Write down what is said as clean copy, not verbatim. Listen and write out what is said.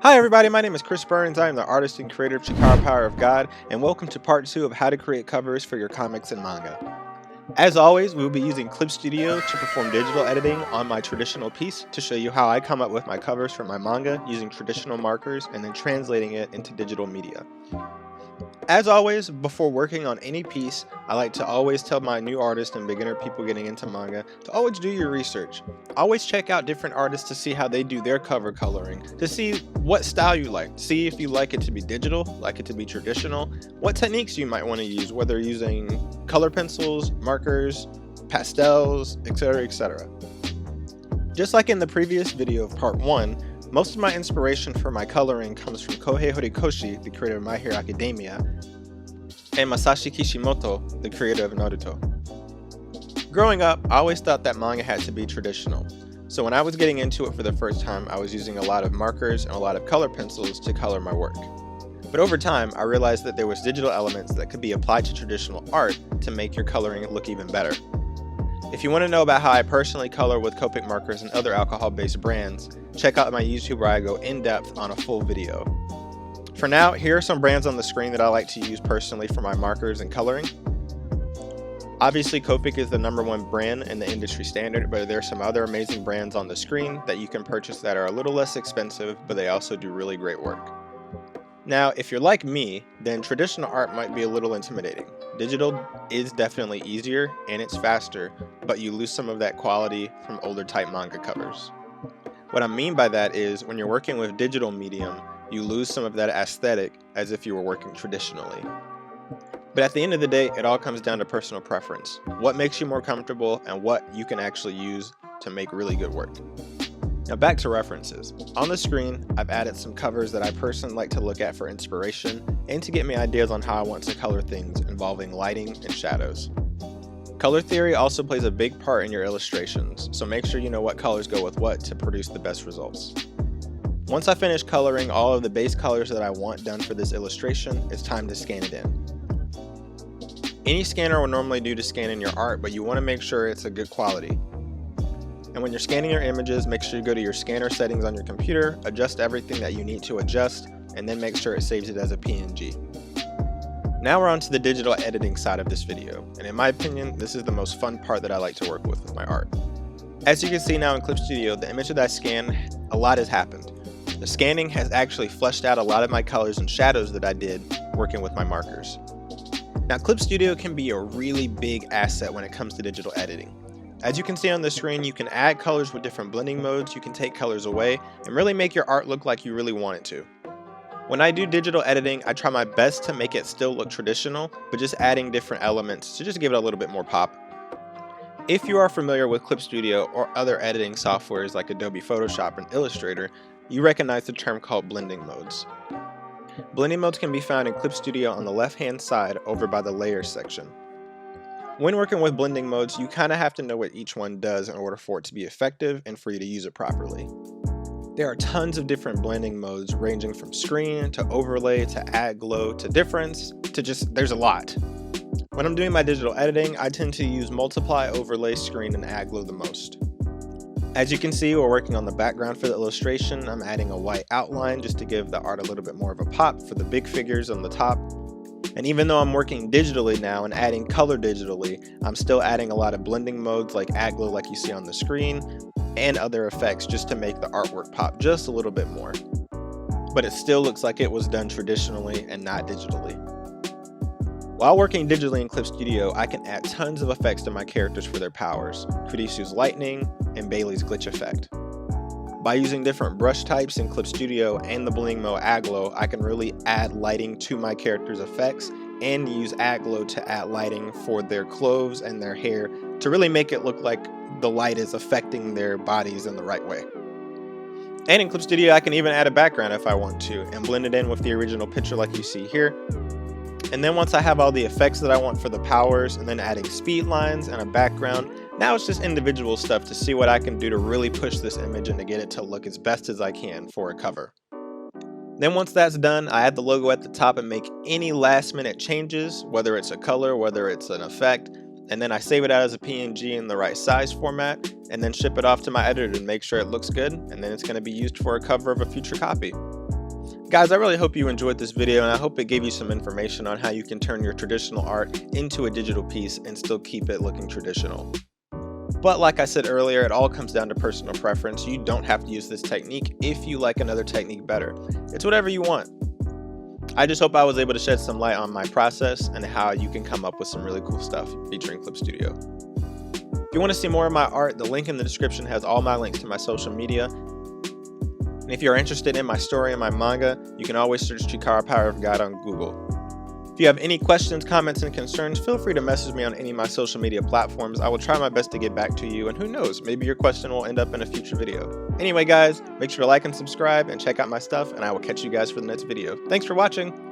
Hi everybody, my name is Chris Burns. I am the artist and creator of Chikara Power of God, and welcome to part 2 of how to create covers for your comics and manga. As always, we will be using Clip Studio to perform digital editing on my traditional piece to show you how I come up with my covers for my manga using traditional markers and then translating it into digital media. As always, before working on any piece, I like to always tell my new artists and beginner people getting into manga to always do your research. Always check out different artists to see how they do their cover coloring, to see what style you like, see if you like it to be digital, like it to be traditional, what techniques you might want to use, whether using color pencils, markers, pastels, etc., etc. Just like in the previous video of part 1, most of my inspiration for my coloring comes from Kohei Horikoshi, the creator of My Hero Academia, and Masashi Kishimoto, the creator of Naruto. Growing up, I always thought that manga had to be traditional, so when I was getting into it for the first time, I was using a lot of markers and a lot of color pencils to color my work. But over time, I realized that there was digital elements that could be applied to traditional art to make your coloring look even better. If you want to know about how I personally color with Copic markers and other alcohol-based brands, check out my YouTube where I go in-depth on a full video. For now, here are some brands on the screen that I like to use personally for my markers and coloring. Obviously, Copic is the #1 brand in the industry standard, but there are some other amazing brands on the screen that you can purchase that are a little less expensive, but they also do really great work. Now, if you're like me, then traditional art might be a little intimidating. Digital is definitely easier and it's faster, but you lose some of that quality from older type manga covers. What I mean by that is when you're working with digital medium, you lose some of that aesthetic as if you were working traditionally. But at the end of the day, it all comes down to personal preference. What makes you more comfortable and what you can actually use to make really good work. Now back to references. On the screen, I've added some covers that I personally like to look at for inspiration and to get me ideas on how I want to color things involving lighting and shadows. Color theory also plays a big part in your illustrations, so make sure you know what colors go with what to produce the best results. Once I finish coloring all of the base colors that I want done for this illustration, it's time to scan it in. Any scanner will normally do to scan in your art, but you want to make sure it's a good quality. And when you're scanning your images, make sure you go to your scanner settings on your computer, adjust everything that you need to adjust, and then make sure it saves it as a PNG. Now we're on to the digital editing side of this video, and in my opinion, this is the most fun part that I like to work with my art. As you can see now in Clip Studio, the image that I scanned, a lot has happened. The scanning has actually fleshed out a lot of my colors and shadows that I did working with my markers. Now Clip Studio can be a really big asset when it comes to digital editing. As you can see on the screen, you can add colors with different blending modes, you can take colors away, and really make your art look like you really want it to. When I do digital editing, I try my best to make it still look traditional, but just adding different elements to just give it a little bit more pop. If you are familiar with Clip Studio or other editing softwares like Adobe Photoshop and Illustrator, you recognize the term called blending modes. Blending modes can be found in Clip Studio on the left-hand side over by the Layers section. When working with blending modes, you kind of have to know what each one does in order for it to be effective and for you to use it properly. There are tons of different blending modes ranging from screen to overlay to add glow to difference to there's a lot. When I'm doing my digital editing, I tend to use multiply, overlay, screen, and add glow the most. As you can see, we're working on the background for the illustration. I'm adding a white outline just to give the art a little bit more of a pop for the big figures on the top. And even though I'm working digitally now and adding color digitally, I'm still adding a lot of blending modes like add glow like you see on the screen and other effects just to make the artwork pop just a little bit more. But it still looks like it was done traditionally and not digitally. While working digitally in Clip Studio, I can add tons of effects to my characters for their powers, Kurisu's lightning and Bailey's glitch effect. By using different brush types in Clip Studio and the blending mode add glow, I can really add lighting to my characters' effects and use add glow to add lighting for their clothes and their hair to really make it look like the light is affecting their bodies in the right way. And in Clip Studio, I can even add a background if I want to and blend it in with the original picture like you see here. And then once I have all the effects that I want for the powers and then adding speed lines and a background, now it's just individual stuff to see what I can do to really push this image and to get it to look as best as I can for a cover. Then once that's done, I add the logo at the top and make any last minute changes, whether it's a color, whether it's an effect, and then I save it out as a PNG in the right size format, and then ship it off to my editor to make sure it looks good, and then it's going to be used for a cover of a future copy. Guys, I really hope you enjoyed this video, and I hope it gave you some information on how you can turn your traditional art into a digital piece and still keep it looking traditional. But like I said earlier, it all comes down to personal preference. You don't have to use this technique if you like another technique better. It's whatever you want. I just hope I was able to shed some light on my process and how you can come up with some really cool stuff featuring Clip Studio. If you want to see more of my art, the link in the description has all my links to my social media. And if you're interested in my story and my manga, you can always search Chikara Power of God on Google. If you have any questions, comments, and concerns, feel free to message me on any of my social media platforms. I will try my best to get back to you, and who knows, maybe your question will end up in a future video. Anyway guys, make sure to like and subscribe and check out my stuff, and I will catch you guys for the next video. Thanks for watching!